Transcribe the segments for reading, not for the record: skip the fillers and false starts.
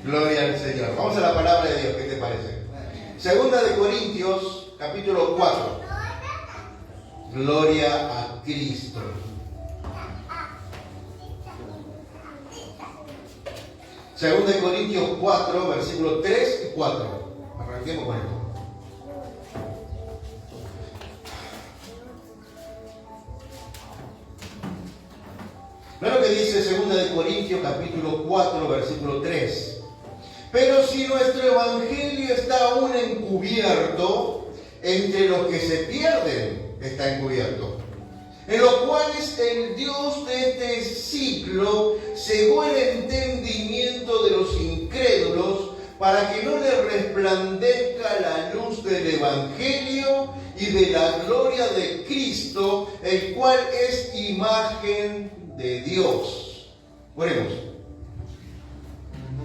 Gloria al Señor. Vamos a la palabra de Dios, ¿qué te parece? Segunda de Corintios, capítulo 4. Gloria a Cristo. Segunda de Corintios 4, versículos 3 y 4. Arranquemos con esto. Mira lo que dice segunda de Corintios, capítulo 4, versículo 3. Pero si nuestro evangelio está aún encubierto, entre los que se pierden está encubierto, en los cuales el Dios de este siglo cegó el entendimiento de los incrédulos, para que no les resplandezca la luz del evangelio y de la gloria de Cristo, el cual es imagen de Dios. Oremos.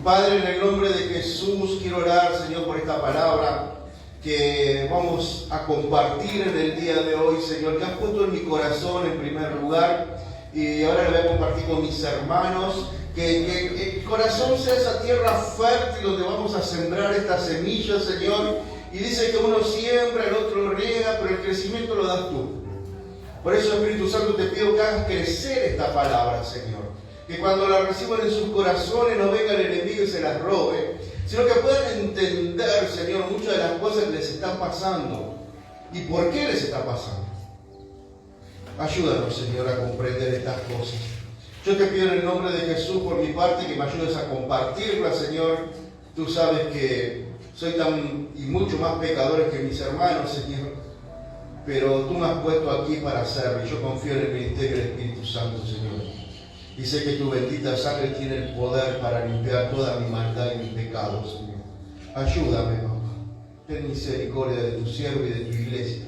Padre, en el nombre de Jesús quiero orar, Señor, por esta palabra que vamos a compartir en el día de hoy, Señor, que has puesto en mi corazón en primer lugar, y ahora lo voy a compartir con mis hermanos. Que el corazón sea esa tierra fértil donde vamos a sembrar estas semillas, Señor. Y dice que uno siembra, el otro riega, pero el crecimiento lo das tú. Por eso, Espíritu Santo, te pido que hagas crecer esta palabra, Señor. Que cuando la reciban en sus corazones no venga el enemigo y se las robe, sino que puedan entender, Señor, muchas de las cosas que les están pasando y por qué les está pasando. Ayúdanos, Señor, a comprender estas cosas. Yo te pido en el nombre de Jesús, por mi parte, que me ayudes a compartirla, Señor. Tú sabes que soy tan y mucho más pecador que mis hermanos, Señor. Pero tú me has puesto aquí para hacerlo, y yo confío en el ministerio del Espíritu Santo, Señor. Y sé que tu bendita sangre tiene el poder para limpiar toda mi maldad y mis pecados, Señor. Ayúdame, papá. Ten misericordia de tu siervo y de tu iglesia.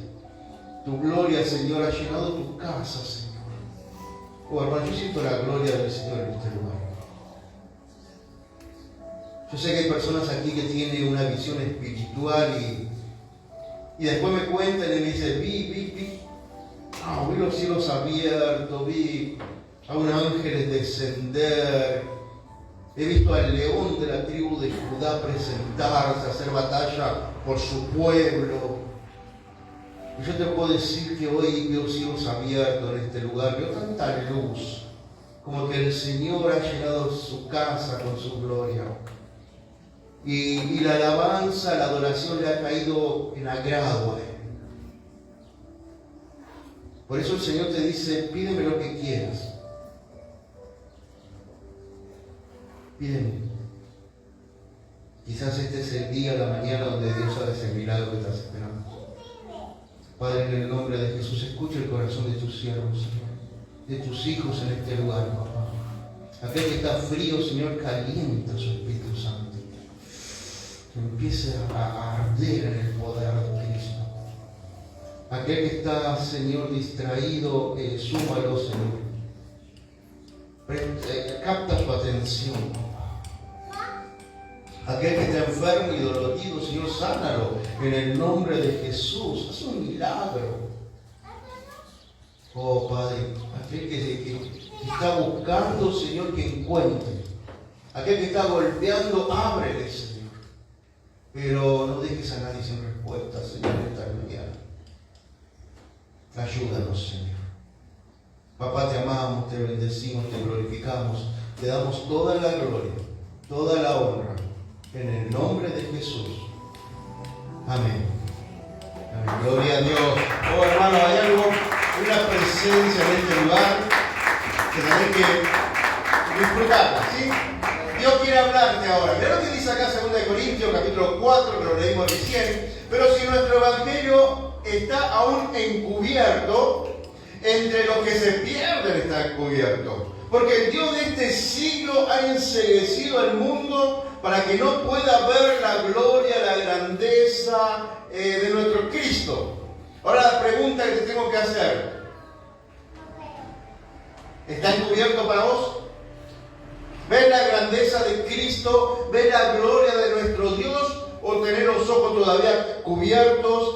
Tu gloria, Señor, ha llenado tu casa, Señor. Oh, hermano, yo siento la gloria del Señor en este lugar. Yo sé que hay personas aquí que tienen una visión espiritual y después me cuentan y me dicen, vi los cielos abiertos, vi a un ángel descender, he visto al león de la tribu de Judá presentarse, hacer batalla por su pueblo. Y yo te puedo decir que hoy veo cielos abiertos en este lugar, veo tanta luz, como que el Señor ha llenado su casa con su gloria. Y la alabanza, la adoración le ha caído en agrado a Él. Por eso el Señor te dice, pídeme lo que quieras. Pídeme. Quizás este es el día, la mañana, donde Dios haga ese milagro que estás esperando. Padre, en el nombre de Jesús, escucha el corazón de tus siervos, Señor, de tus hijos en este lugar, papá. Aquel que está frío, Señor, calienta su Espíritu Santo. Que empiece a arder en el poder de Cristo. Aquel que está, Señor, distraído, súmalo, Señor. Capta su atención, papá. Aquel que está enfermo y dolorido, Señor, sánalo en el nombre de Jesús. Haz un milagro. Oh, Padre, aquel que está buscando, Señor, que encuentre. Aquel que está golpeando, ábrele, Señor. Pero no dejes a nadie sin respuesta, Señor, esta mañana. Ayúdanos, Señor. Papá, te amamos, te bendecimos, te glorificamos. Te damos toda la gloria, toda la honra. En el nombre de Jesús. Amén. Amén. Gloria a Dios. Oh, hermano, hay algo, una presencia en este lugar que tenés que disfrutarla, ¿sí? Dios quiere hablarte ahora. Mira lo que dice acá 2 Corintios, capítulo 4, que lo leímos recién. Pero si nuestro evangelio está aún encubierto, entre los que se pierden está encubierto. Porque el Dios de este siglo ha enceguecido al mundo para que no pueda ver la gloria, la grandeza de nuestro Cristo. Ahora la pregunta que te tengo que hacer: ¿está encubierto para vos? ¿Ves la grandeza de Cristo? ¿Ves la gloria de nuestro Dios? ¿O tenés los ojos todavía cubiertos?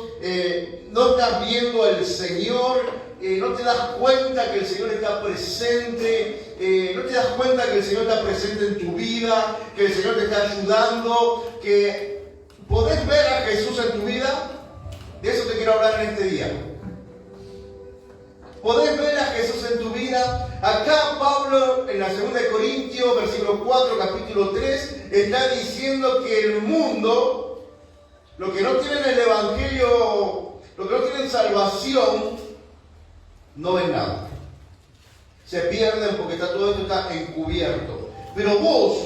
¿No estás viendo al Señor? no te das cuenta que el Señor está presente, no te das cuenta que el Señor está presente en tu vida, que el Señor te está ayudando, que podés ver a Jesús en tu vida. De eso te quiero hablar en este día. ¿Podés ver a Jesús en tu vida? Acá Pablo, en la 2 de Corintios, versículo 4, capítulo 3, está diciendo que el mundo, los que no tienen el Evangelio, los que no tienen salvación, no ven nada. Se pierden porque todo esto está encubierto. Pero vos,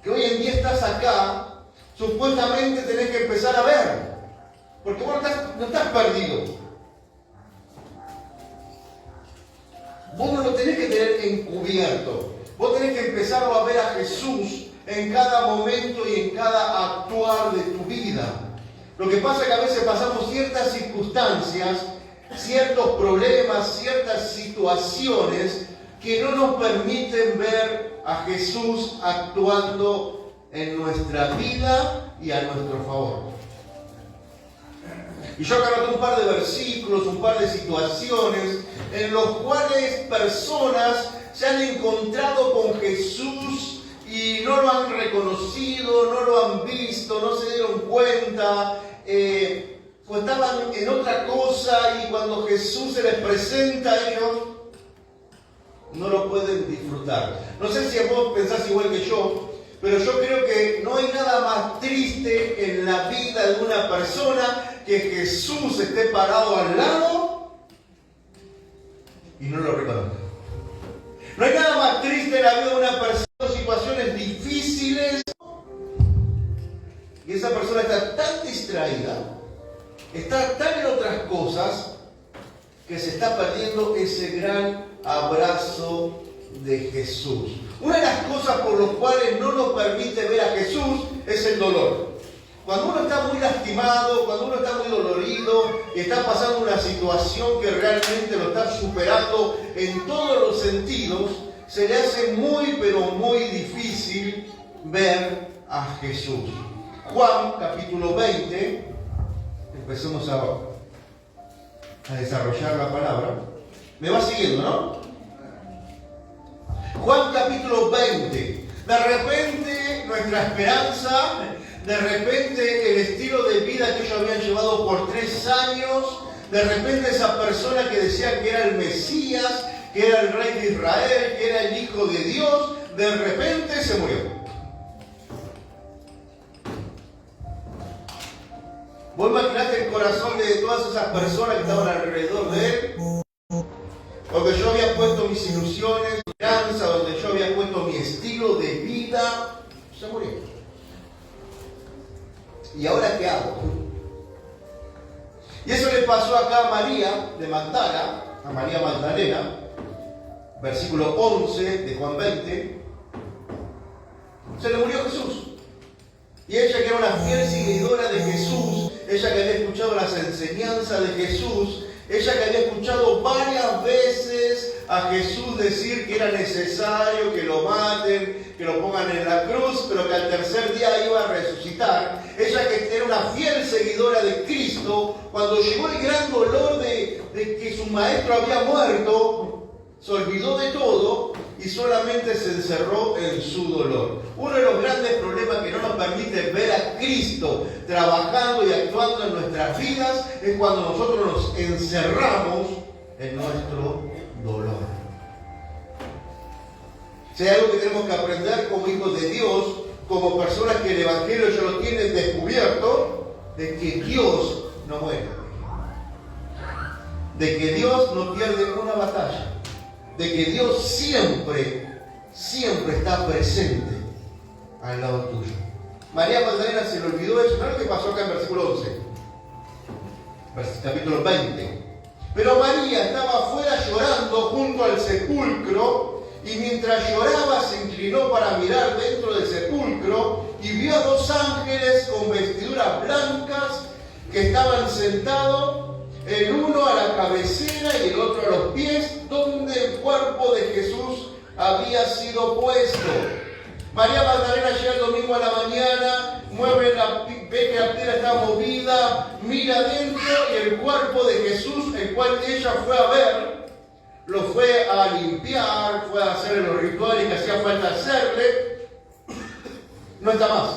que hoy en día estás acá, supuestamente tenés que empezar a ver. Porque vos no estás perdido. Vos no lo tenés que tener encubierto. Vos tenés que empezar a ver a Jesús en cada momento y en cada actuar de tu vida. Lo que pasa es que a veces pasamos ciertas circunstancias, ciertos problemas, ciertas situaciones que no nos permiten ver a Jesús actuando en nuestra vida y a nuestro favor. Y yo acá anoté un par de versículos, un par de situaciones en los cuales personas se han encontrado con Jesús y no lo han reconocido, no lo han visto, no se dieron cuenta, o estaban en otra cosa y cuando Jesús se les presenta a ellos, no lo pueden disfrutar. No sé si vos pensás igual que yo, pero yo creo que no hay nada más triste en la vida de una persona que Jesús esté parado al lado y no lo reconozca. No hay nada más triste en la vida de una persona en situaciones difíciles y esa persona está tan distraída, está tan en otras cosas, que se está perdiendo ese gran abrazo de Jesús. Una de las cosas por las cuales no nos permite ver a Jesús es el dolor. Cuando uno está muy lastimado, cuando uno está muy dolorido, y está pasando una situación que realmente lo está superando en todos los sentidos, se le hace muy, pero muy difícil ver a Jesús. Juan, capítulo 20, empecemos a desarrollar la palabra. ¿Me va siguiendo, no? Juan, capítulo 20. De repente, nuestra esperanza, de repente el estilo de vida que ellos habían llevado por 3 años, de repente esa persona que decía que era el Mesías, que era el Rey de Israel, que era el Hijo de Dios, de repente se murió. ¿Vos imaginate el corazón de todas esas personas que estaban alrededor de él? Donde yo había puesto mis ilusiones, mi esperanza, donde yo había puesto mi estilo de vida, se murió. ¿Y ahora qué hago? Y eso le pasó acá a María de Magdala, a María Magdalena, versículo 11 de Juan 20. Se le murió Jesús. Y ella, que era una fiel seguidora de Jesús, ella que había escuchado las enseñanzas de Jesús, ella que había escuchado varias veces a Jesús decir que era necesario que lo maten, que lo pongan en la cruz, pero que al tercer día iba a resucitar. Ella que era una fiel seguidora de Cristo, cuando llegó el gran dolor de que su maestro había muerto, se olvidó de todo y solamente se encerró en su dolor. Uno de los grandes problemas que no nos permite ver a Cristo trabajando y actuando en nuestras vidas es cuando nosotros nos encerramos en nuestro dolor. Si hay algo que tenemos que aprender como hijos de Dios, como personas que el Evangelio ya lo tienen descubierto, de que Dios no muere, de que Dios no pierde una batalla, de que Dios siempre está presente al lado tuyo. María Magdalena se le olvidó eso. ¿No es lo que pasó acá en versículo 11? Capítulo 20. Pero María estaba afuera llorando junto al sepulcro, y mientras lloraba se inclinó para mirar dentro del sepulcro y vio a 2 ángeles con vestiduras blancas que estaban sentados, el uno a la cabecera y el otro a los pies, donde el cuerpo de Jesús había sido puesto. María Magdalena llega el domingo a la mañana, ve que la piedra está movida, mira adentro y el cuerpo de Jesús, el cual ella fue a ver, lo fue a limpiar, fue a hacer los rituales que hacía falta hacerle, no está más,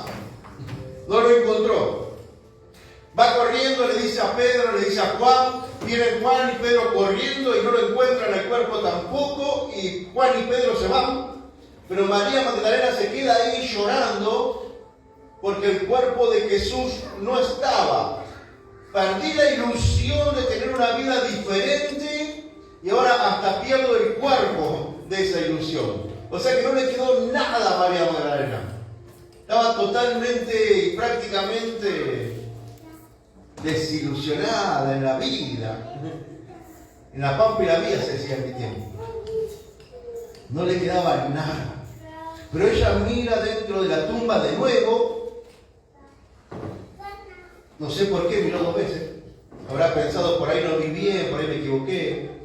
no lo encontró. Va corriendo, le dice a Pedro, le dice a Juan, vienen Juan y Pedro corriendo y no lo encuentran, el cuerpo tampoco, y Juan y Pedro se van, pero María Magdalena se queda ahí llorando porque el cuerpo de Jesús no estaba. Perdí la ilusión de tener una vida diferente y ahora hasta pierdo el cuerpo de esa ilusión. O sea que no le quedó nada a María Magdalena. Estaba totalmente y prácticamente desilusionada en la vida. En la pampa y la vida se decía en mi tiempo. No le quedaba nada. Pero ella mira dentro de la tumba de nuevo. No sé por qué miró 2 veces. Habrá pensado, por ahí no vi bien, por ahí me equivoqué.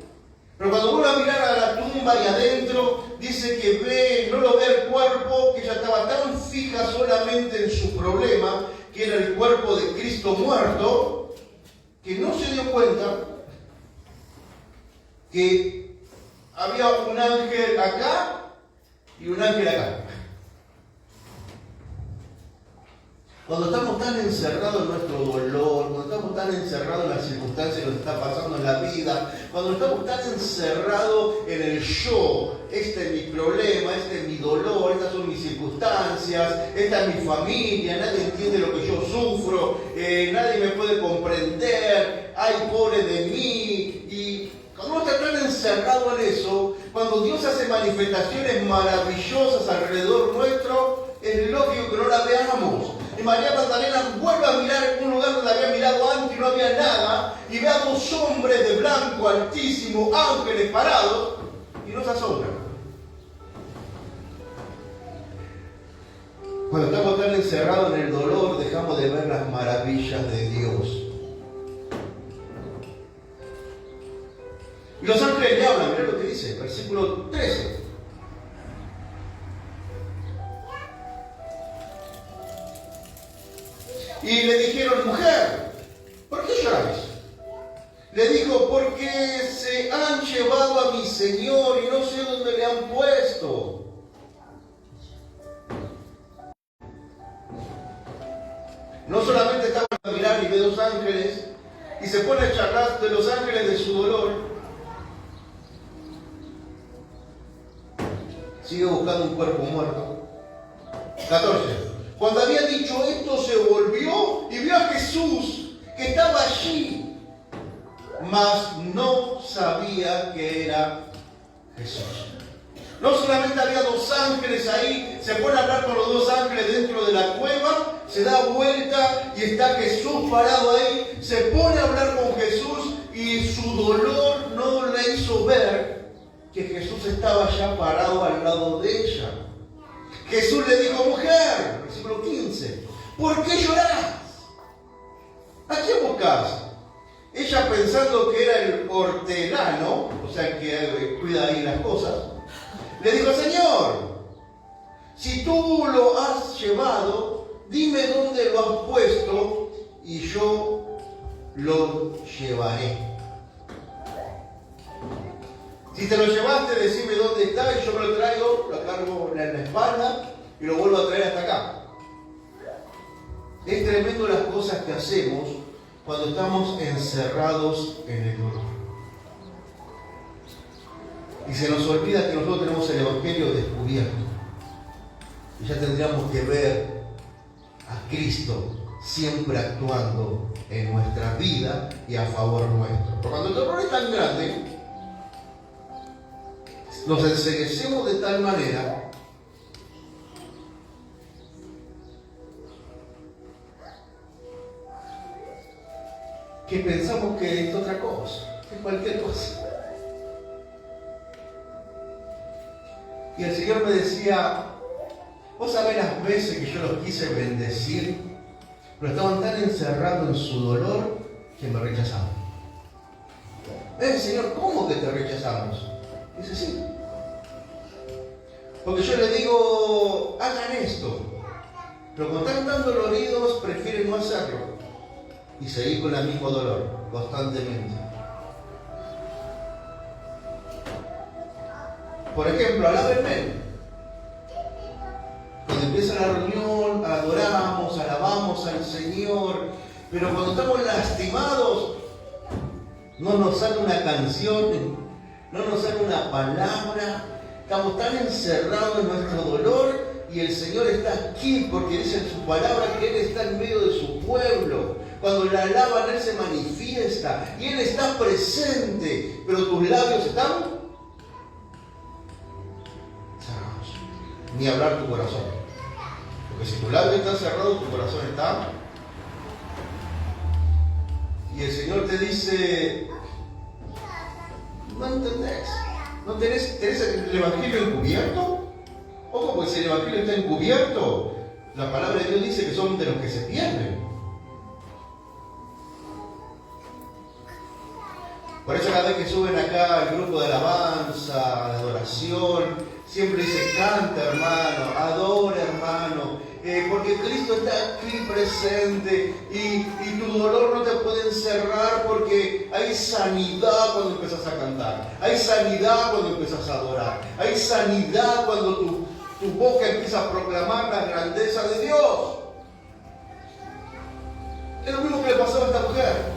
Pero cuando vuelve a mirar a la tumba y adentro, dice que ve, no lo ve el cuerpo, que ella estaba tan fija solamente en su problema, que era el cuerpo de Cristo muerto, que no se dio cuenta que había un ángel acá y un ángel acá. Cuando estamos tan encerrados en nuestro dolor, cuando estamos tan encerrados en las circunstancias que nos está pasando en la vida, cuando estamos tan encerrados en el yo, este es mi problema, este es mi dolor, estas son mis circunstancias, esta es mi familia, nadie entiende lo que yo sufro, nadie me puede comprender, ay, pobre de mí. Y cuando uno está tan encerrado en eso, cuando Dios hace manifestaciones maravillosas alrededor nuestro, es lógico que no la veamos. Y María Magdalena vuelve a mirar en un lugar donde había mirado antes y no había nada, y ve a 2 hombres de blanco altísimo, ángeles parados, y no se asombra. Cuando estamos tan encerrados en el dolor, dejamos de ver las maravillas de Dios. Y los ángeles le hablan, mirá lo que dice, versículo 13. Y le dijeron, mujer, ¿por qué lloráis? Le dijo, porque se han llevado a mi Señor y no sé dónde le han puesto. No solamente estaba a mirar y ve 2 ángeles y se pone a charlar de los ángeles de su dolor. Sigue buscando un cuerpo muerto. 14. Cuando había dicho esto, se volvió y vio a Jesús que estaba allí, mas no sabía que era Jesús. No solamente había 2 ángeles ahí, se pone a hablar con los 2 ángeles dentro de la cueva, se da vuelta y está Jesús parado ahí, se pone a hablar con Jesús y su dolor no le hizo ver que Jesús estaba ya parado al lado de ella. Jesús le dijo, mujer, versículo 15, ¿por qué llorás? ¿A quién buscas? Ella, pensando que era el hortelano, o sea que cuida ahí las cosas, le dijo, Señor, si tú lo has llevado, dime dónde lo has puesto y yo lo llevaré. Si te lo llevaste, decime dónde está y yo me lo traigo, lo cargo en la espalda y lo vuelvo a traer hasta acá. Es tremendo las cosas que hacemos cuando estamos encerrados en el dolor. Y se nos olvida que nosotros tenemos el Evangelio descubierto. Y ya tendríamos que ver a Cristo siempre actuando en nuestra vida y a favor nuestro. Pero cuando el dolor es tan grande, nos enceguecemos de tal manera que pensamos que es otra cosa, es cualquier cosa. Y el Señor me decía, vos sabés las veces que yo los quise bendecir, pero estaban tan encerrados en su dolor que me rechazaban. Señor, ¿cómo que te rechazamos? Dice, sí. Porque yo le digo, hagan esto. Pero cuando están tan doloridos, prefieren no hacerlo y seguir con el mismo dolor constantemente. Por ejemplo, alábenme. Cuando empieza la reunión, adoramos, alabamos al Señor, pero cuando estamos lastimados, no nos sale una canción, no nos sale una palabra, estamos tan encerrados en nuestro dolor y el Señor está aquí porque dice en su palabra que Él está en medio de su pueblo. Cuando la alaban, Él se manifiesta y Él está presente, pero tus labios están cerrados. Ni hablar tu corazón. Porque si tu labio está cerrado, tu corazón está. Y el Señor te dice, no entendés, ¿no tenés el Evangelio encubierto? Ojo, pues si el Evangelio está encubierto, la palabra de Dios dice que son de los que se pierden. Por eso cada vez que suben acá al grupo de alabanza, de adoración, siempre dice, canta hermano, adora hermano, porque Cristo está aquí presente y tu dolor no te puede encerrar porque hay sanidad cuando empiezas a cantar, hay sanidad cuando empiezas a adorar, hay sanidad cuando tu boca empieza a proclamar la grandeza de Dios. Es lo mismo que le pasó a esta mujer.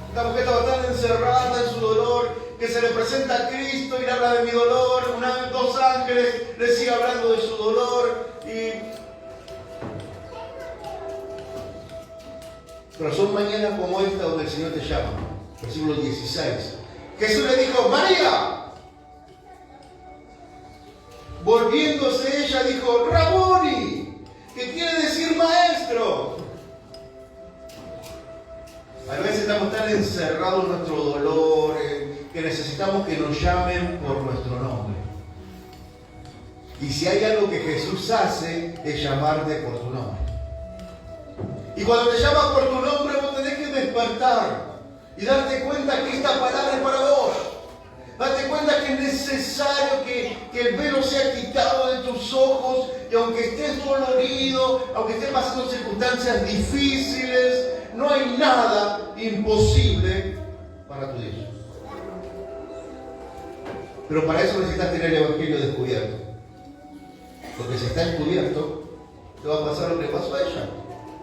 Esta mujer estaba tan encerrada en su dolor que se le presenta a Cristo y le habla de mi dolor. Dos ángeles le siguen hablando de su dolor. Pero son mañanas como esta donde el Señor te llama. Versículo 16. Jesús le dijo, María. Volviéndose ella dijo, Raboni, que quiere decir maestro. A veces estamos tan encerrados en nuestro dolor que necesitamos que nos llamen por nuestro nombre. Y si hay algo que Jesús hace es llamarte por tu nombre. Y cuando te llamas por tu nombre vos tenés que despertar y darte cuenta que esta palabra es para vos. Date cuenta que es necesario que el velo sea quitado de tus ojos y aunque estés dolorido, aunque estés pasando circunstancias difíciles, no hay nada imposible para tu Dios. Pero para eso necesitas tener el Evangelio descubierto. Porque si está encubierto, te va a pasar lo que pasó a ella.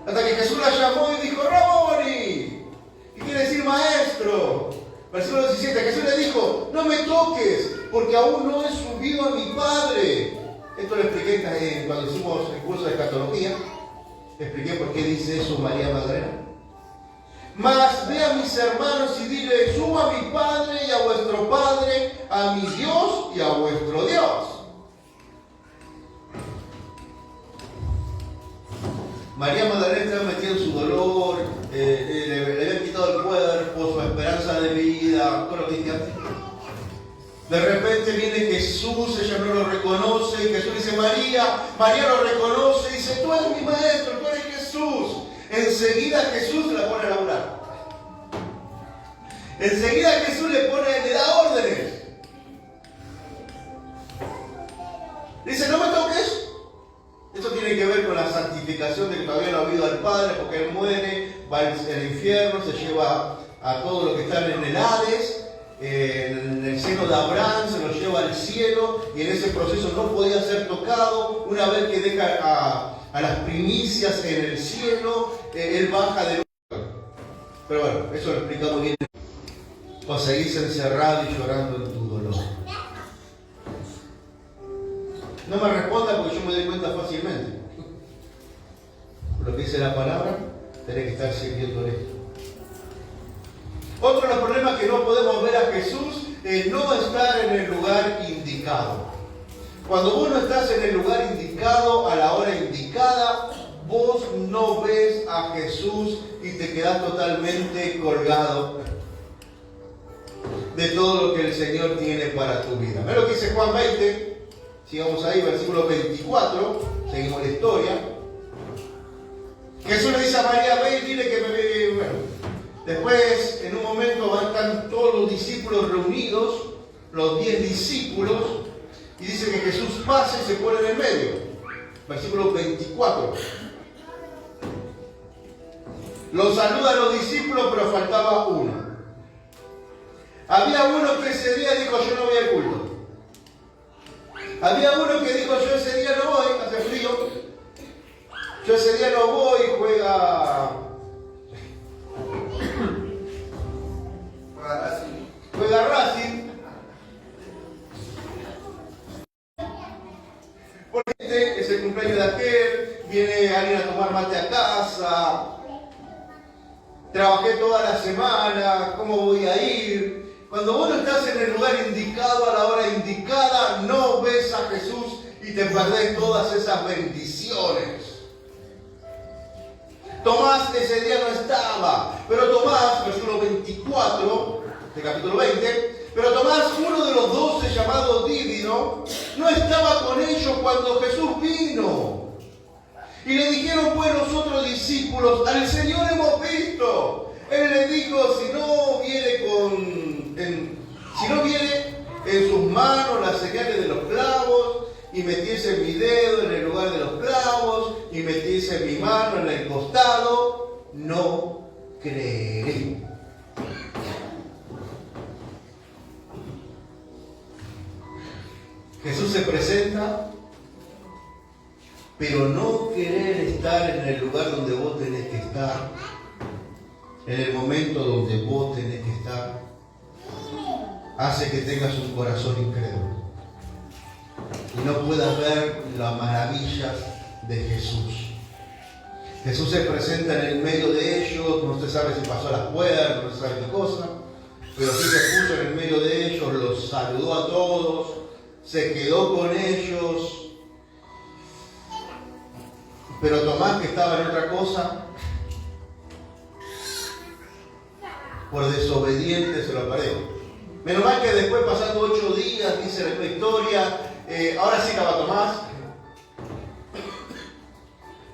Hasta que Jesús la llamó y dijo, Raboni, que quiere decir maestro. Versículo 17, Jesús le dijo, no me toques, porque aún no he subido a mi Padre. Esto lo expliqué cuando hicimos el curso de escatología. Expliqué por qué dice eso María Magdalena. Mas ve a mis hermanos y dile, subo a mi Padre y a vuestro Padre, a mi Dios y a vuestro Dios. María Magdalena estaba metida en su dolor, le habían quitado el cuerpo, su esperanza de vida, todo lo que dije antes. De repente viene Jesús, ella no lo reconoce, y Jesús dice, María lo reconoce, y dice, tú eres mi maestro, tú eres Jesús. Enseguida Jesús la pone a laburar. Enseguida Jesús le da órdenes. Dice, no me toques. Esto tiene que ver con la santificación de que todavía no ha habido al Padre, porque Él muere, va al infierno, se lleva a todos los que están en el Hades, en el seno de Abraham, se los lleva al cielo, y en ese proceso no podía ser tocado. Una vez que deja a las primicias en el cielo, Él baja de nuevo. Pero bueno, eso lo explicamos bien. O seguís encerrado y llorando en tu dolor. No me responda porque yo me doy cuenta fácilmente. Lo que dice la palabra, tenés que estar sirviendo esto. Otro de los problemas que no podemos ver a Jesús es no estar en el lugar indicado. Cuando vos no estás en el lugar indicado, a la hora indicada, vos no ves a Jesús y te quedás totalmente colgado de todo lo que el Señor tiene para tu vida. Mira lo que dice Juan 20. Sigamos ahí, versículo 24, seguimos la historia. Jesús le dice a María, ve y dile que me ve. Bueno, después, en un momento, van a estar todos los discípulos reunidos, los 10 discípulos, y dice que Jesús pasa y se pone en el medio. versículo 24. Los saluda a los discípulos, pero faltaba uno. Había uno que ese día dijo, yo no voy al culto. Había uno que dijo, yo ese día no voy, hace frío. Yo ese día no voy, juega Racing. Porque este es el cumpleaños de aquel, viene alguien a tomar mate a casa. Trabajé toda la semana, ¿cómo voy a ir? Cuando vos no estás en el lugar indicado, a la hora indicada, no ves a Jesús y te perdés todas esas bendiciones. Tomás ese día no estaba, pero Tomás, versículo 24 de capítulo 20, pero Tomás, uno de los 12 llamado Dídimo, no estaba con ellos cuando Jesús vino. Y le dijeron pues los otros discípulos, al Señor hemos visto. Él les dijo, si no viene en sus manos las señales de los clavos, y metiese mi dedo en el lugar de los clavos, y metiese mi mano en el costado, no creeré. Jesús se presenta, pero no querer estar en el lugar donde vos tenés que estar, en el momento donde vos tenés que estar, hace que tengas un corazón incrédulo y no puedas ver las maravillas de Jesús. Jesús se presenta en el medio de ellos, no se sabe si pasó a las puertas, no se sabe qué cosa, pero sí se puso en el medio de ellos, los saludó a todos, se quedó con ellos. Pero Tomás, que estaba en otra cosa, por desobediente se lo apareó. Menos mal que después, pasando 8 días, dice la historia, ahora sí estaba Tomás.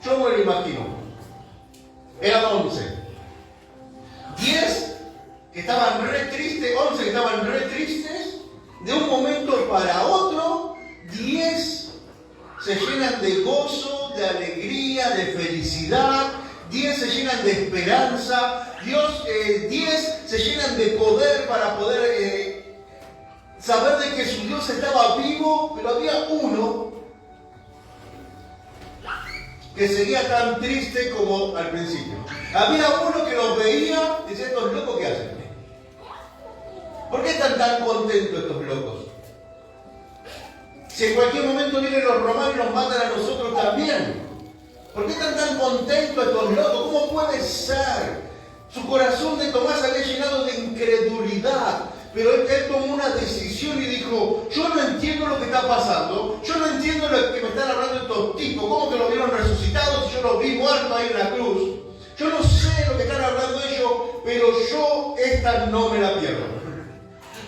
Yo me lo imagino. Eran 11. 10 que estaban re tristes, 11 que estaban re tristes. De un momento para otro, 10 se llenan de gozo, de alegría, de felicidad. 10 se llenan de esperanza. 10 se llenan de poder para poder saber de que su Dios estaba vivo, pero había uno que seguía tan triste como al principio. Había uno que los veía y decía, estos locos, ¿qué hacen? ¿Por qué están tan contentos estos locos? Si en cualquier momento vienen los romanos y nos matan a nosotros también. ¿Por qué están tan contentos estos locos? ¿Cómo puede ser? Su corazón de Tomás había llenado de incredulidad, pero él tomó una decisión y dijo, yo no entiendo lo que está pasando, yo no entiendo lo que me están hablando estos tipos, ¿cómo que lo vieron resucitado si yo lo vi muerto ahí en la cruz? Yo no sé lo que están hablando ellos, pero yo esta no me la pierdo.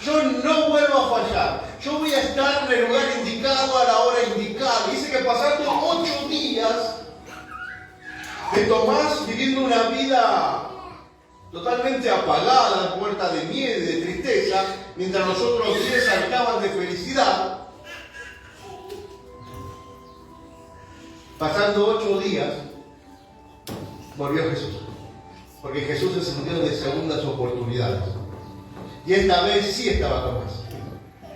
Yo no vuelvo a fallar. Yo voy a estar en el lugar indicado a la hora indicada. Dice que pasando 8 días de Tomás viviendo una vida totalmente apagada, puerta de miedo y de tristeza, mientras los otros 10 saltaban de felicidad. Pasando 8 días, volvió Jesús. Porque Jesús es el Dios de segundas oportunidades. Y esta vez sí estaba Tomás.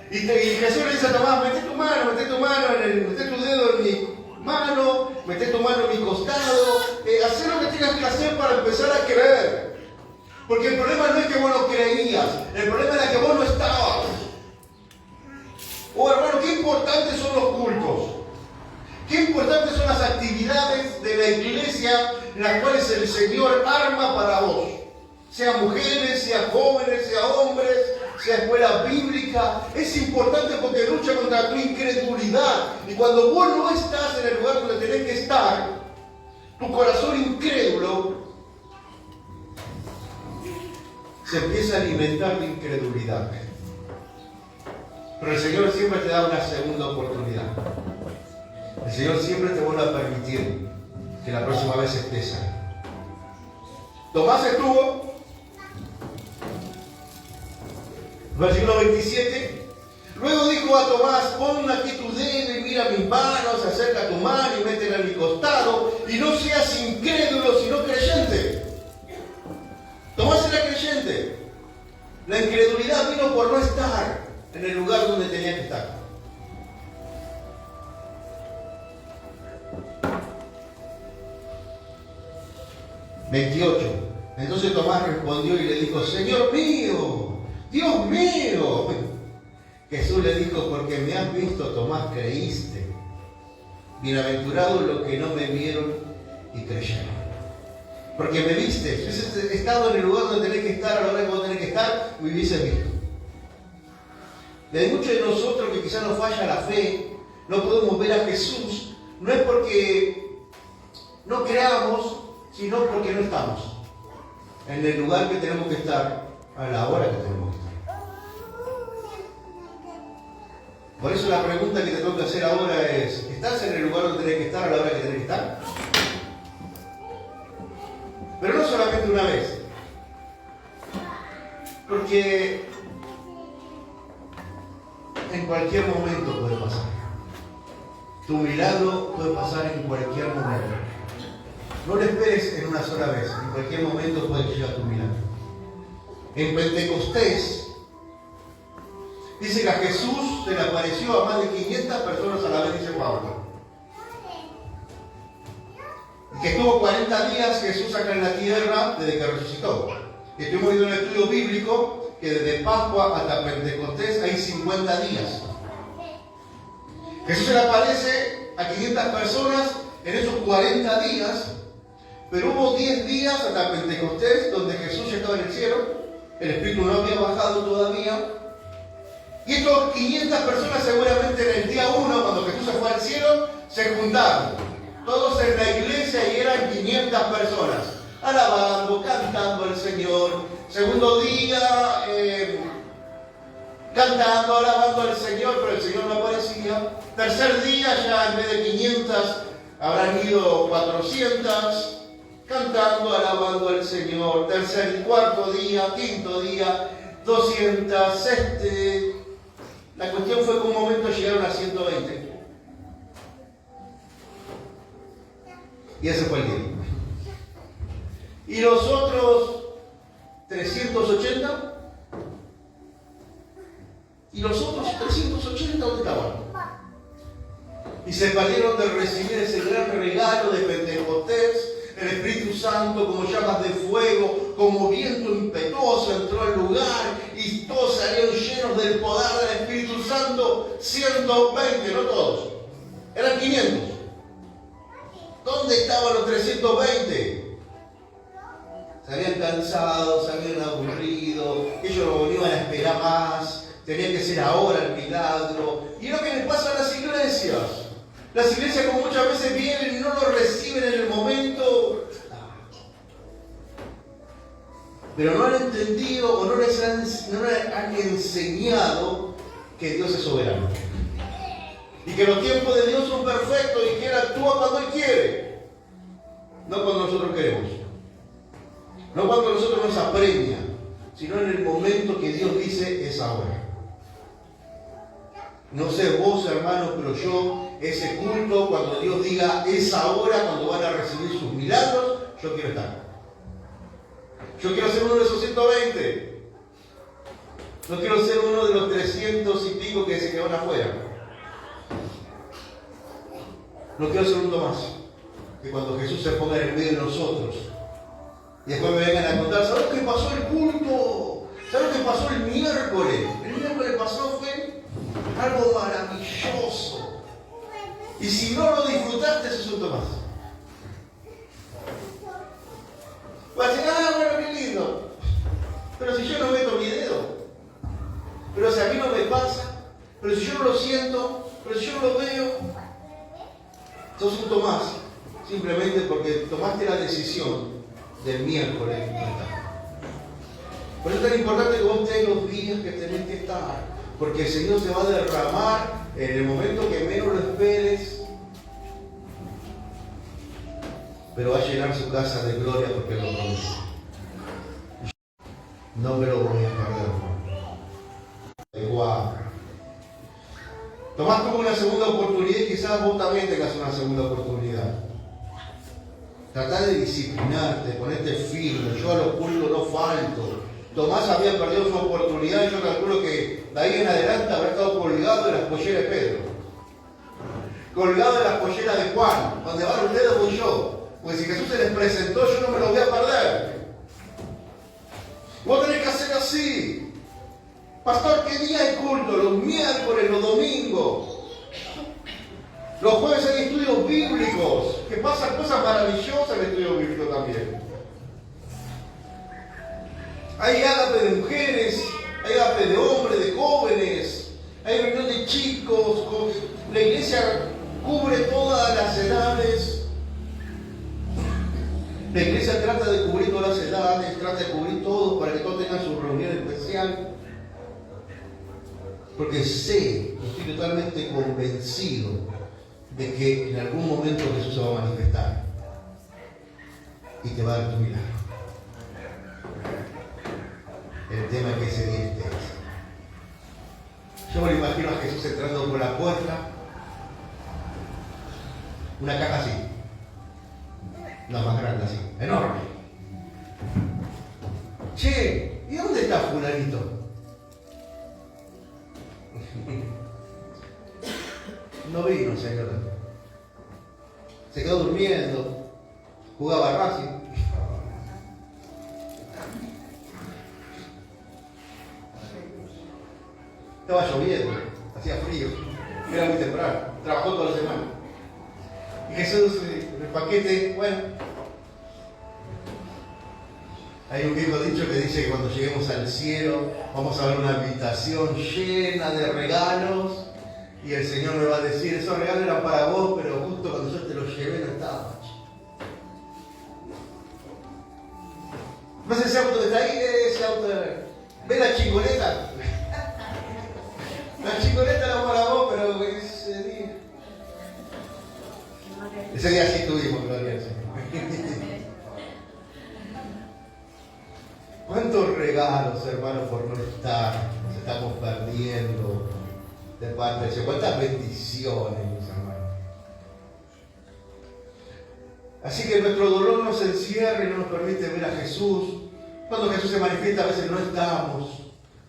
Y Jesús le dice a Tomás, mete tu mano, mete tu dedo en mi mano, mete tu mano en mi costado, haz lo que tengas que hacer para empezar a creer. Porque el problema no es que vos no creías, el problema era que vos no estabas. Oh hermano, qué importantes son los cultos. Qué importantes son las actividades de la iglesia en las cuales el Señor arma para vos. Sea mujeres, sea jóvenes, sea hombres, sea escuela bíblica. Es importante porque lucha contra tu incredulidad. Y cuando vos no estás en el lugar donde tenés que estar, tu corazón incrédulo se empieza a alimentar de incredulidad. Pero el Señor siempre te da una segunda oportunidad. El Señor siempre te vuelve a permitir que la próxima vez estés ahí. Tomás estuvo, versículo 27, Luego dijo a Tomás, pon aquí tu dedo y mira mis manos, acerca tu mano y métela en mi costado, y no seas incrédulo, sino creyente. Tomás era creyente. La incredulidad vino por no estar en el lugar donde tenía que estar. (28) Entonces Tomás respondió y le dijo, Señor mío, Dios mío. Jesús le dijo, porque me has visto, Tomás, creíste. Bienaventurados los que no me vieron y creyeron. Porque me viste. Si hubiese estado en el lugar donde tenés que estar, a la hora que vos tenés que estar, me hubieses visto. Y hay muchos de nosotros que quizás nos falla la fe, no podemos ver a Jesús, no es porque no creamos, sino porque no estamos en el lugar que tenemos que estar, a la hora que tenemos que estar. Por eso la pregunta que te tengo que hacer ahora es, ¿estás en el lugar donde tenés que estar a la hora que tenés que estar? Pero no solamente una vez. Porque en cualquier momento puede pasar. Tu milagro puede pasar en cualquier momento. No lo esperes en una sola vez. En cualquier momento puede llegar tu milagro. En Pentecostés dice que a Jesús se le apareció a más de 500 personas a la vez, dice Pablo. Y que estuvo 40 días Jesús acá en la tierra desde que resucitó. Y estuvimos viendo un estudio bíblico que desde Pascua hasta Pentecostés hay 50 días. Jesús se le aparece a 500 personas en esos 40 días, pero hubo 10 días hasta Pentecostés donde Jesús ya estaba en el cielo, el Espíritu no había bajado todavía. Y estos 500 personas seguramente en el día 1, cuando Jesús se fue al cielo, se juntaron. Todos en la iglesia y eran 500 personas. Alabando, cantando al Señor. Segundo día, cantando, alabando al Señor, pero el Señor no aparecía. Tercer día, ya en vez de 500, habrán ido 400. Cantando, alabando al Señor. Tercer y cuarto día, quinto día, 200. La cuestión fue que un momento llegaron a 120. Y ese fue el día. ¿Y los otros 380? ¿Y los otros 380 dónde estaban? Y se perdieron de recibir ese gran regalo de Pentecostés. El Espíritu Santo como llamas de fuego, como viento impetuoso entró al lugar y todos salieron llenos del poder del Espíritu Santo. 120, no todos, eran 500. ¿Dónde estaban los 320? Se habían cansado, se habían aburrido, ellos no iban a esperar más, tenía que ser ahora el milagro. Y es lo que les pasa a las iglesias. Las iglesias como muchas veces vienen y no lo reciben en el momento, pero no han entendido o no les han enseñado que Dios es soberano. Y que los tiempos de Dios son perfectos y que Él actúa cuando Él quiere. No cuando nosotros queremos. No cuando nosotros nos apremia, sino en el momento que Dios dice es ahora. No sé vos, hermanos, pero yo, ese culto, cuando Dios diga es ahora, cuando van a recibir sus milagros, yo quiero estar. Yo quiero ser uno de esos 120. No quiero ser uno de los 300 y pico que se quedan afuera. No quiero ser un Tomás, que cuando Jesús se ponga en el medio de nosotros, y después me vengan a contar, ¿sabes qué pasó el culto? ¿Sabes qué pasó el miércoles? El miércoles pasó fue algo maravilloso. Y si no lo disfrutaste, eso es un Tomás. Vas a decir, bueno, qué lindo. Pero si yo no meto mi dedo, pero si a mí no me pasa, pero si yo no lo siento, pero si yo no lo veo, sos un Tomás. Simplemente porque tomaste la decisión del miércoles no estar. Por eso es tan importante que vos estés los días que tenés que estar. Porque el Señor se va a derramar en el momento que menos lo esperes. Pero va a llenar su casa de gloria porque lo promete. No me lo voy a perder. Igual. Tomás tuvo una segunda oportunidad y quizás vos también tengas una segunda oportunidad. Tratar de disciplinarte, de ponerte firme. Yo a los cultos no falto. Tomás había perdido su oportunidad y yo calculo que de ahí en adelante habrá estado colgado de las polleras de Pedro. Colgado de las polleras de Juan. Donde van ustedes voy yo. Pues si Jesús se les presentó, yo no me lo voy a perder. Vos tenés que hacer así. Pastor, ¿qué día hay culto? Los miércoles, los domingos. Los jueves hay estudios bíblicos, que pasan cosas maravillosas en el estudio bíblico también. Hay ágape de mujeres, hay ágape de hombres, de jóvenes, hay reunión de chicos. La iglesia cubre todas las edades. La iglesia trata de cubrir todas las edades, trata de cubrir todo para que todos tengan su reunión especial. Porque sé, estoy totalmente convencido de que en algún momento Jesús se va a manifestar y te va a dar tu milagro. El tema es que ese día estés. Yo me lo imagino a Jesús entrando por la puerta, una caja así, una más grande así, enorme. Che, ¿y dónde está fulanito? No vino, señor. Se quedó durmiendo, jugaba Racing. Estaba lloviendo, hacía frío, era muy temprano, trabajó toda la semana. Y Jesús, el paquete, bueno. Hay un viejo dicho que dice que cuando lleguemos al cielo vamos a ver una habitación llena de regalos. Y el Señor me va a decir, esos regalos eran para vos, pero justo cuando yo te los llevé no estabas. ¿Ves ese auto que está ahí? Ese auto. ¿Ves la chingoneta? La chingoneta era para vos, pero ese día. Ese día sí tuvimos, gloria al Señor. ¿Cuántos regalos, hermanos, por no estar? Nos estamos perdiendo de parte de Dios. ¿Cuántas bendiciones, mis hermanos? Así que nuestro dolor nos encierra y no nos permite ver a Jesús. Cuando Jesús se manifiesta a veces no estamos.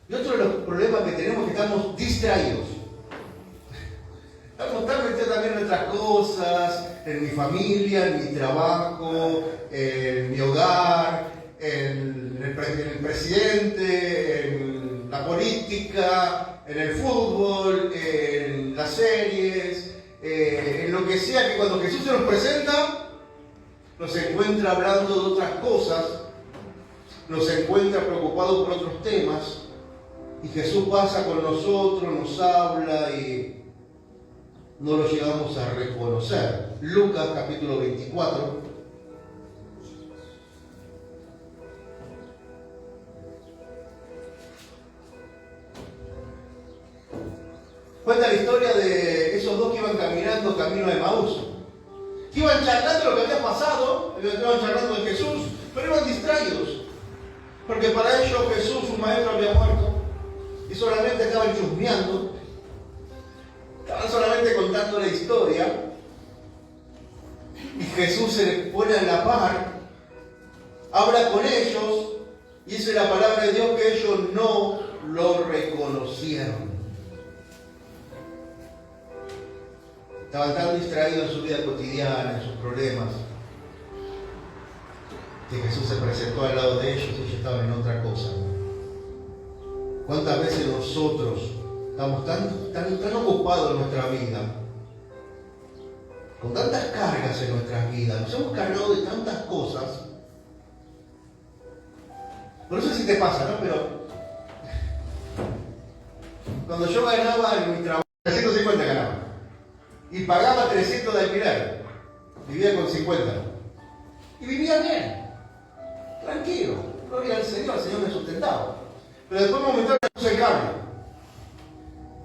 Y otro de los problemas que tenemos es que estamos distraídos. Estamos tan metidos también en nuestras cosas, en mi familia, en mi trabajo, en mi hogar, en el presidente, en la política, en el fútbol, en las series, en lo que sea, que cuando Jesús se nos presenta, nos encuentra hablando de otras cosas, nos encuentra preocupados por otros temas, y Jesús pasa con nosotros, nos habla y no lo llegamos a reconocer. Lucas capítulo 24. Cuenta la historia de esos dos que iban caminando camino de Emaús. Que iban charlando lo que había pasado, iban charlando de Jesús, pero iban distraídos. Porque para ellos Jesús, su maestro, había muerto. Y solamente estaban chusmeando. Estaban solamente contando la historia. Y Jesús se les pone a la par, habla con ellos, y dice la palabra de Dios que ellos no lo reconocieron. Estaban tan distraídos en su vida cotidiana, en sus problemas, que Jesús se presentó al lado de ellos y ellos estaban en otra cosa. ¿Cuántas veces nosotros estamos tan ocupados en nuestra vida, con tantas cargas en nuestras vidas, nos hemos cargado de tantas cosas? No sé si te pasa, ¿no? Pero cuando yo ganaba en mi trabajo, 350 ganaba. Y pagaba 300 de alquiler. Vivía con 50. Y vivía bien. Tranquilo. Gloria al Señor me sustentaba. Pero después me momento me puse el cable.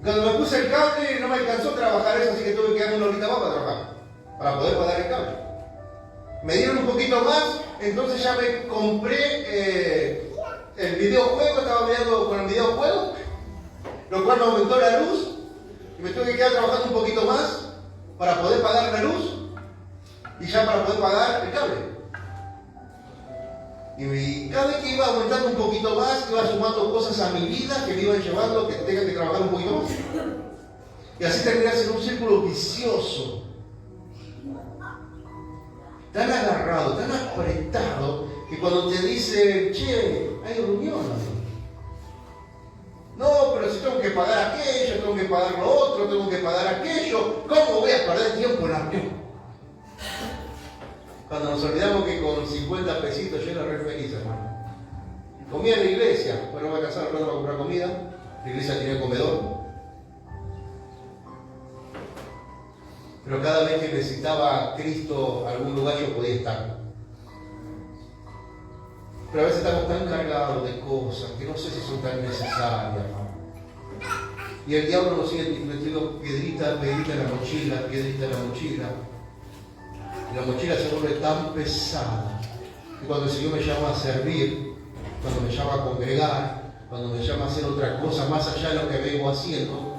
Cuando me puse el cable no me alcanzó a trabajar eso, así que tuve que darme una horita más para trabajar. Para poder pagar el cable. Me dieron un poquito más, entonces ya me compré el videojuego, estaba mirando con el videojuego, lo cual me aumentó la luz. Y me tuve que quedar trabajando un poquito más para poder pagar la luz y ya para poder pagar el cable. Y cada vez que iba aumentando un poquito más, iba sumando cosas a mi vida que me iban llevando que tenga que trabajar un poquito más. Y así terminarse en un círculo vicioso. Tan agarrado, tan apretado, que cuando te dicen, che, hay reunión. No, pero si tengo que pagar aquello, tengo que pagar lo otro, tengo que pagar aquello, ¿cómo voy a perder tiempo en la reunión? Cuando nos olvidamos que con 50 pesitos yo era re feliz, hermano. Comía en la iglesia, bueno, voy a casar, no voy a comprar comida, la iglesia tenía comedor. Pero cada vez que necesitaba Cristo algún lugar yo podía estar. Pero a veces estamos tan cargados de cosas que no sé si son tan necesarias, hermano. Y el diablo nos sigue metiendo piedrita, piedrita en la mochila, piedrita en la mochila. Y la mochila se vuelve tan pesada que cuando el Señor me llama a servir, cuando me llama a congregar, cuando me llama a hacer otra cosa más allá de lo que vengo haciendo,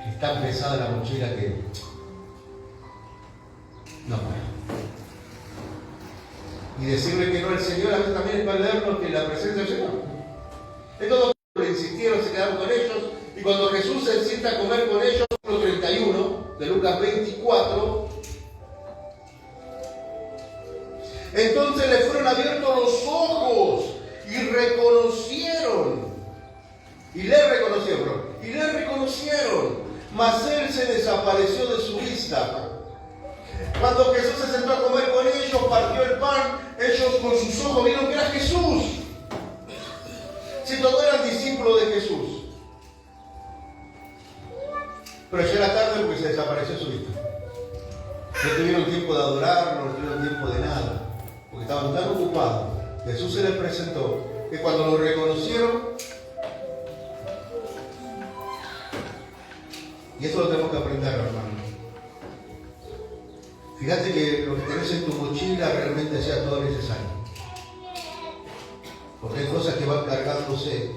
es tan pesada la mochila que no puedo. Y decirle que no al Señor a veces también es perdernos que la presencia del Señor. Entonces le insistieron, se quedaron con ellos, y cuando Jesús se sienta a comer con ellos, versículo 31 de Lucas 24, entonces le fueron abiertos los ojos y reconocieron, y le reconocieron, mas él se desapareció de su vista. Cuando Jesús se sentó a comer con ellos, partió el pan, ellos con sus ojos vieron que era Jesús. Si todos eran discípulos de Jesús. Pero ya era tarde porque se desapareció su vista. No tuvieron tiempo de adorar, no tuvieron tiempo de nada. Porque estaban tan ocupados. Jesús se les presentó que cuando lo reconocieron, y eso lo tenemos que aprender, hermano. Fíjate que lo que tenés en tu mochila realmente sea todo necesario. Porque hay cosas que van cargándose.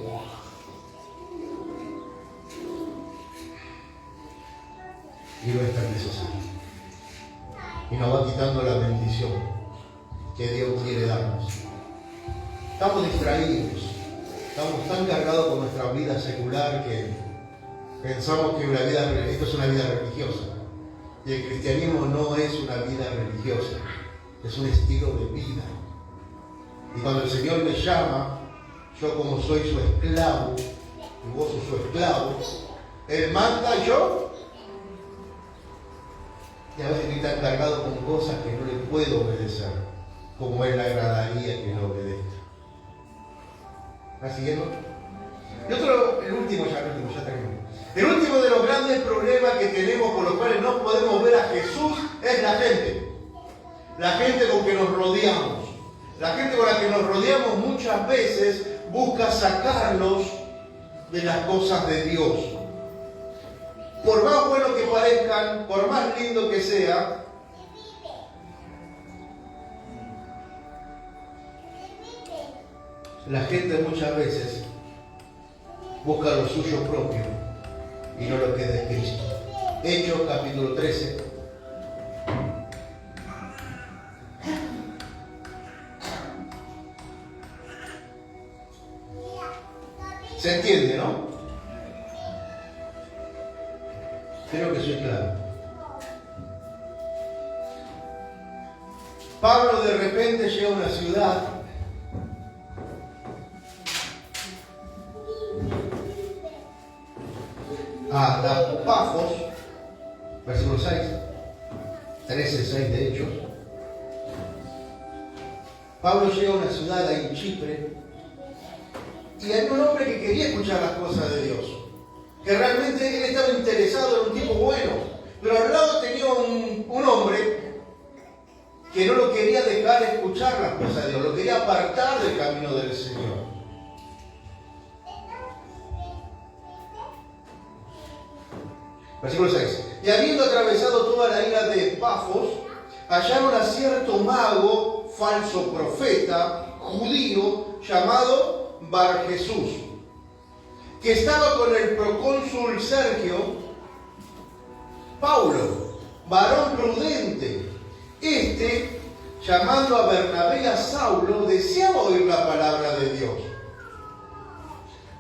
Y no es tan necesario. Y nos va quitando la bendición que Dios quiere darnos. Estamos distraídos. Estamos tan cargados con nuestra vida secular que pensamos que esto es una vida religiosa. Y el cristianismo no es una vida religiosa, es un estilo de vida. Y cuando el Señor me llama, yo como soy su esclavo, y vos sos su esclavo, Él manda y yo. Y a veces estoy tan cargado con cosas que no le puedo obedecer, como Él le agradaría que lo obedezca. ¿Estás siguiendo? Y el último ya termino. El último de los grandes problemas que tenemos por los cuales no podemos ver a Jesús es la gente. La gente con que nos rodeamos. La gente con la que nos rodeamos muchas veces busca sacarnos de las cosas de Dios. Por más bueno que parezcan, por más lindo que sea, la gente muchas veces busca lo suyo propio y no lo que es de Cristo. Hechos capítulo 13. ¿Se entiende, no? Creo que soy claro. Pablo de repente llega a una ciudad a la Pafos, versículo 6, 13:6 de Hechos. Pablo llega a una ciudad ahí en Chipre y hay un hombre que quería escuchar las cosas de Dios, que realmente él estaba interesado en un tipo bueno, pero al lado tenía un hombre que no lo quería dejar escuchar las cosas de Dios, lo quería apartar del camino del Señor. Versículo 6. Y habiendo atravesado toda la isla de Pafos, hallaron a cierto mago, falso profeta, judío, llamado Bar Jesús, que estaba con el procónsul Sergio Paulo, varón prudente. Llamando a Bernabé y a Saulo, deseaba oír la palabra de Dios.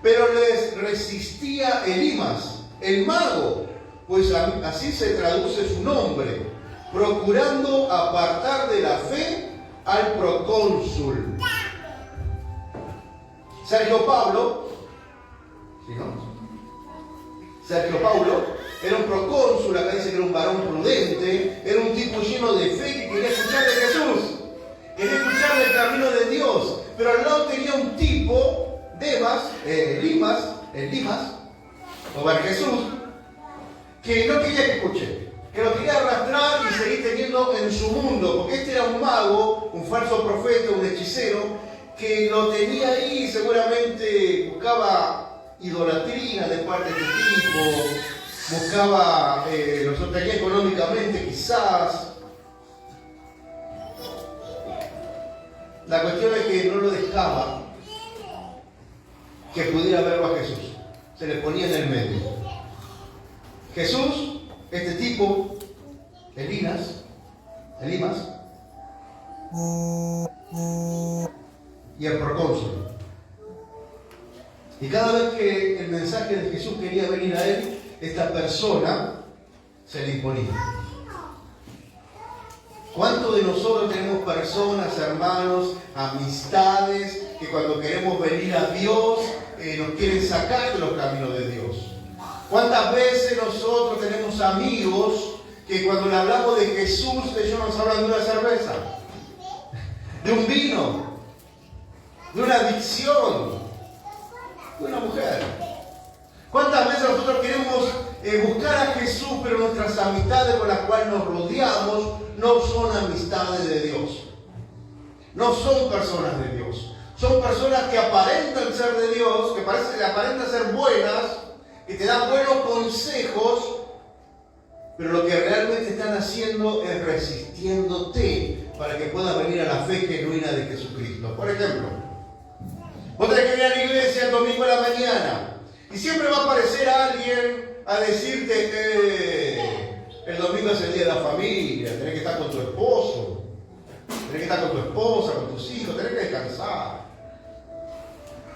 Pero les resistía Elimas, el mago, pues así se traduce su nombre, procurando apartar de la fe al procónsul. Sergio Paulo era un procónsul, acá dice que era un varón prudente, era un tipo lleno de fe que quería escuchar de Jesús, quería escuchar del camino de Dios, pero al lado tenía un tipo, Elimas, o Bar Jesús, que no quería que escuche, que lo quería arrastrar y seguir teniendo en su mundo, porque este era un mago, un falso profeta, un hechicero, que lo tenía ahí, seguramente buscaba idolatría de parte de este tipo, buscaba, lo sostenía económicamente quizás. La cuestión es que no lo dejaba que pudiera verlo a Jesús, se le ponía en el medio. Jesús, este tipo, Elimas, y el procónsul. Y cada vez que el mensaje de Jesús quería venir a él, esta persona se le imponía. ¿Cuántos de nosotros tenemos personas, hermanos, amistades, que cuando queremos venir a Dios, nos quieren sacar de los caminos de Dios? ¿Cuántas veces nosotros tenemos amigos que cuando le hablamos de Jesús, ellos nos hablan de una cerveza, de un vino, de una adicción, de una mujer? ¿Cuántas veces nosotros queremos buscar a Jesús, pero nuestras amistades con las cuales nos rodeamos no son amistades de Dios? No son personas de Dios. Son personas que aparentan ser de Dios, que aparentan ser buenas, que te dan buenos consejos, pero lo que realmente están haciendo es resistiéndote para que puedas venir a la fe genuina de Jesucristo. Por ejemplo, vos tenés que venir a la iglesia el domingo a la mañana y siempre va a aparecer alguien a decirte que el domingo es el día de la familia, tenés que estar con tu esposo, tenés que estar con tu esposa, con tus hijos, tenés que descansar.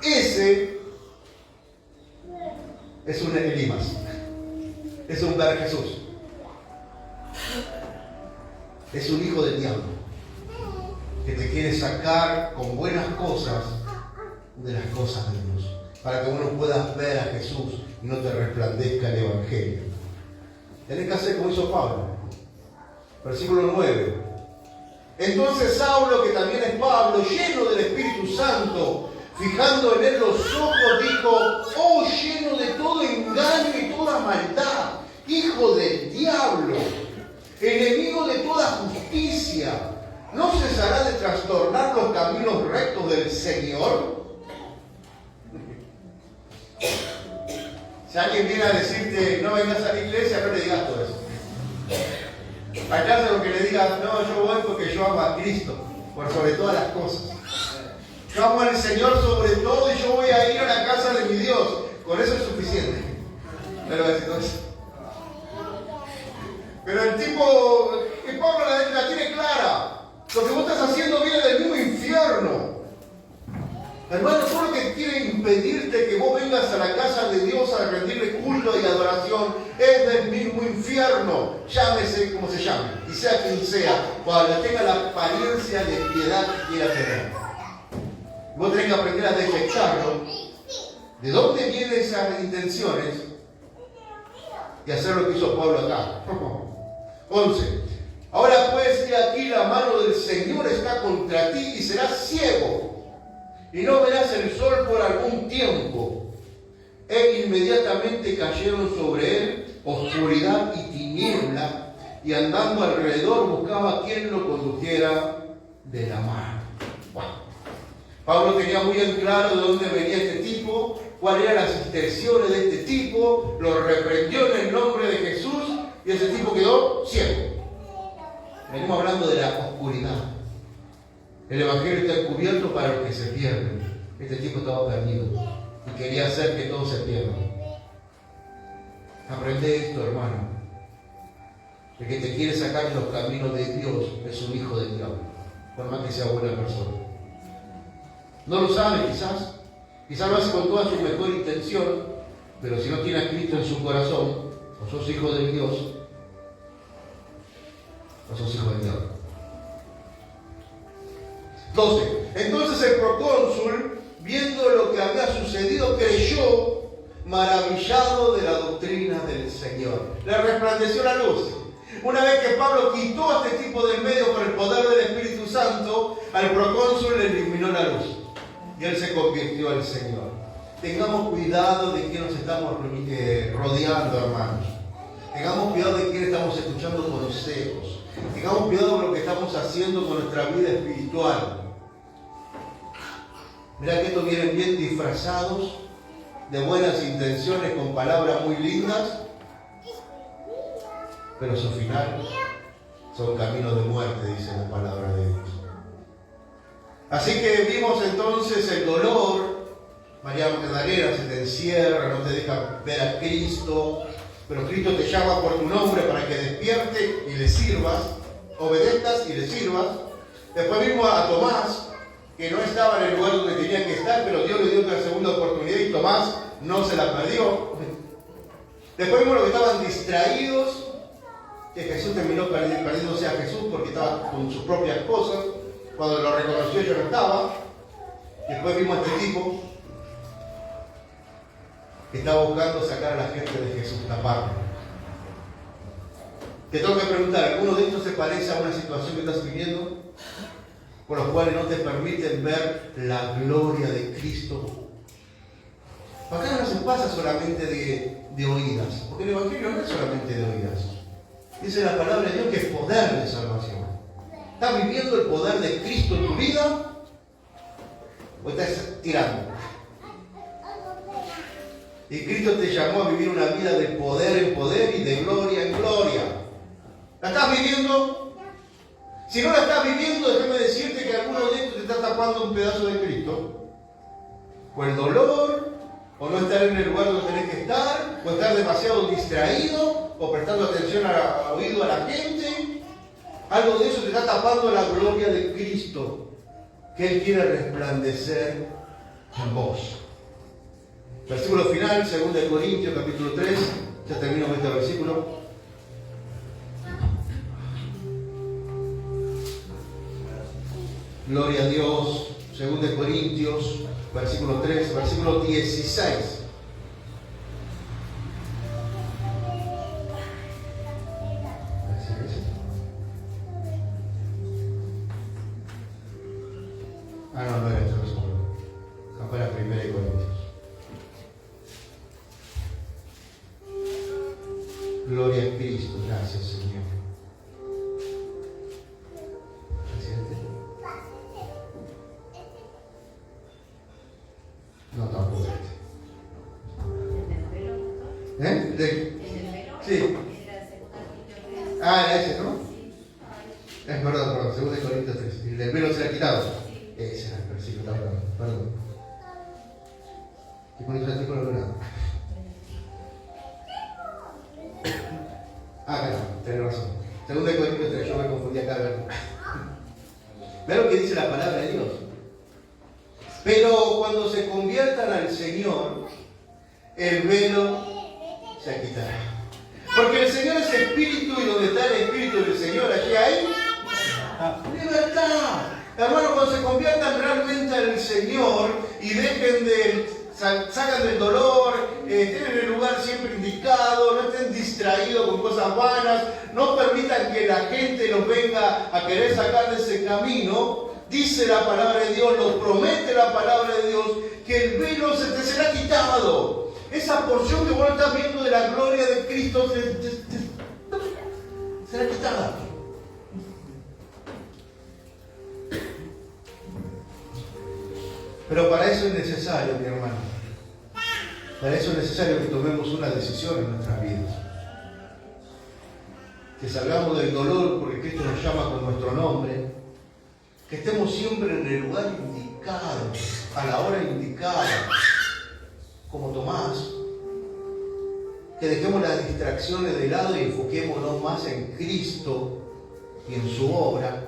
Ese es un Elimas, es un Bar Jesús, es un hijo del diablo que te quiere sacar con buenas cosas de las cosas de Dios, para que uno pueda ver a Jesús y no te resplandezca el Evangelio. Tenés que hacer como hizo Pablo. Versículo 9. Entonces Saulo, que también es Pablo, lleno del Espíritu Santo, fijando en él los ojos, dijo: oh, lleno de todo engaño y toda maldad, hijo del diablo, enemigo de toda justicia, ¿no cesará de trastornar los caminos rectos del Señor? Si alguien viene a decirte no vengas a la iglesia, no le digas todo eso. Allá lo que le digas: no, yo voy porque yo amo a Cristo por sobre todas las cosas. Yo amo al Señor sobre todo y yo voy a ir a la casa de mi Dios. Con eso es suficiente. No le voy a decir todo eso. Pero el tipo que Pablo la tiene clara. Lo que vos estás haciendo viene del mismo infierno. Hermano, todo lo que quiere impedirte que vos vengas a la casa de Dios a rendirle culto y adoración es del mismo infierno. Llámese como se llame, y sea quien sea, cuando tenga la apariencia de piedad que quiera tener. Vos tenés que aprender a detectarlo, de dónde vienen esas intenciones, y hacer lo que hizo Pablo acá. 11. Ahora pues, he aquí la mano del Señor está contra ti y serás ciego, y no verás el sol por algún tiempo. E inmediatamente cayeron sobre él oscuridad y tiniebla, y andando alrededor buscaba a quien lo condujera de la mano. Bueno, Pablo tenía muy en claro de dónde venía este tipo, cuáles eran las intenciones de este tipo, lo reprendió en el nombre de Jesús, y ese tipo quedó ciego. Venimos hablando de la oscuridad. El Evangelio está encubierto para los que se pierden. Este tipo estaba perdido. y quería hacer que todos se pierdan. Aprende esto, hermano. El que te quiere sacar de los caminos de Dios es un hijo del diablo, por más que sea buena persona. No lo sabe quizás lo hace con toda su mejor intención, pero si no tiene a Cristo en su corazón, o sos hijo de Dios, o sos hijo del diablo. 12. Entonces el procónsul, viendo lo que había sucedido, creyó, maravillado de la doctrina del Señor. Le resplandeció la luz. Una vez que Pablo quitó a este tipo del medio por el poder del Espíritu Santo, al procónsul le iluminó la luz y él se convirtió al Señor. Tengamos cuidado de quién nos estamos rodeando, hermanos. Tengamos cuidado de quién estamos escuchando consejos. Tengamos cuidado con lo que estamos haciendo con nuestra vida espiritual. Mirá que estos vienen bien disfrazados de buenas intenciones, con palabras muy lindas, pero su final son caminos de muerte, dice la palabra de Dios. Así que vimos entonces el dolor. María Magdalena se te encierra, no te deja ver a Cristo, pero Cristo te llama por tu nombre para que despierte y le sirvas, obedezcas y le sirvas. Después vimos a Tomás, que no estaba en el lugar donde tenía que estar, pero Dios le dio otra segunda oportunidad y Tomás no se la perdió. Después vimos los que estaban distraídos, que Jesús terminó perdiéndose a Jesús porque estaba con sus propias cosas. Cuando lo reconoció yo no estaba. Después vimos a este tipo que estaba buscando sacar a la gente de Jesús, taparlo. Te tengo que preguntar, ¿alguno de estos se parece a una situación que estás viviendo? Por los cuales no te permiten ver la gloria de Cristo. Acá no se pasa solamente de oídas, porque el Evangelio no es solamente de oídas. Dice la palabra de Dios que es poder de salvación. ¿Estás viviendo el poder de Cristo en tu vida? ¿O estás tirando? Y Cristo te llamó a vivir una vida de poder en poder y de gloria en gloria. ¿La estás viviendo? Si no la estás viviendo, déjame decirte que alguno de estos te está tapando un pedazo de Cristo. O el dolor, o no estar en el lugar donde tenés que estar, o estar demasiado distraído, o prestando atención al oído a la gente. Algo de eso te está tapando la gloria de Cristo, que Él quiere resplandecer en vos. Versículo final, 2 Corintios capítulo 3, ya termino con este versículo. Gloria a Dios. 2 Corintios, versículo 3, versículo 16. No era este versículo. Acá era 1 Corintios. Gloria a Cristo, gracias Señor. No, tampoco este. Sí. Era ese, ¿no? Es verdad, 2 Corintios 3. El del velo será quitado. Ese era el versículo, perdón. ¿Qué con el versículo logrado? Claro, tenés razón. 2 Corintios 3, yo me confundí acá, ¿verdad? Ve lo que dice la palabra de Dios. Pero cuando se conviertan al Señor, el velo se quitará. Porque el Señor es espíritu y donde está el espíritu del Señor, allí hay libertad. Hermanos, cuando se conviertan realmente al Señor y salgan del dolor, estén en el lugar siempre indicado, no estén distraídos con cosas vanas, no permitan que la gente los venga a querer sacar de ese camino. Dice la palabra de Dios, nos promete la palabra de Dios, que el velo se te será quitado. Esa porción que vos estás viendo de la gloria de Cristo será quitada. Pero para eso es necesario, mi hermano, para eso es necesario que tomemos una decisión en nuestras vidas. Que salgamos del dolor porque Cristo nos llama con nuestro nombre. Que estemos siempre en el lugar indicado, a la hora indicada. como Tomás, que dejemos las distracciones de lado y enfoquémonos más en Cristo y en su obra,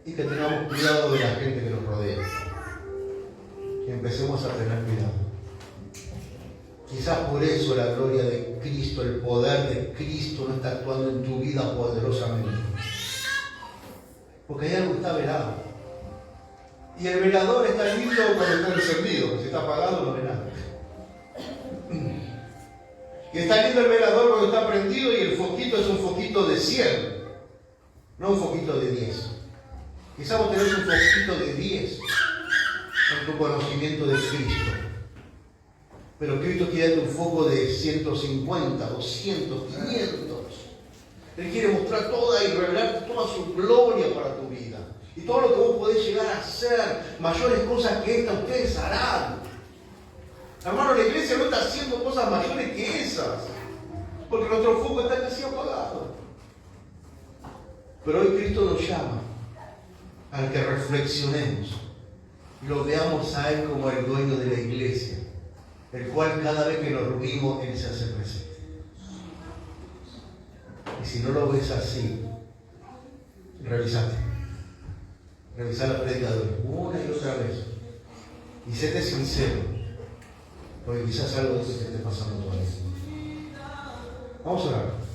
y que tengamos cuidado de la gente que nos rodea, que empecemos a tener cuidado. Quizás por eso la gloria de Cristo, el poder de Cristo no está actuando en tu vida poderosamente, porque hay algo que está velado, y el velador está lindo cuando está encendido, porque si está apagado no ve nada. Y está lindo el velador cuando está prendido, y el foquito es un foquito de 100, no un foquito de 10. Quizás vos tenés un foquito de 10 en tu conocimiento de Cristo, pero Cristo quiere darte un foco de 150, 200, 500. Él quiere mostrar toda y revelar toda su gloria para tu vida. Y todo lo que vos podés llegar a hacer, mayores cosas que esta, ustedes harán. Hermano, la iglesia no está haciendo cosas mayores que esas, porque nuestro foco está casi apagado. Pero hoy Cristo nos llama a que reflexionemos y lo veamos a Él como el dueño de la iglesia, el cual cada vez que nos reunimos Él se hace presente. Y si no lo ves así, revisate. Revisá la prédica de hoy una y otra vez. Y séte sincero, porque quizás algo de eso te esté pasando todavía. Vamos a orar.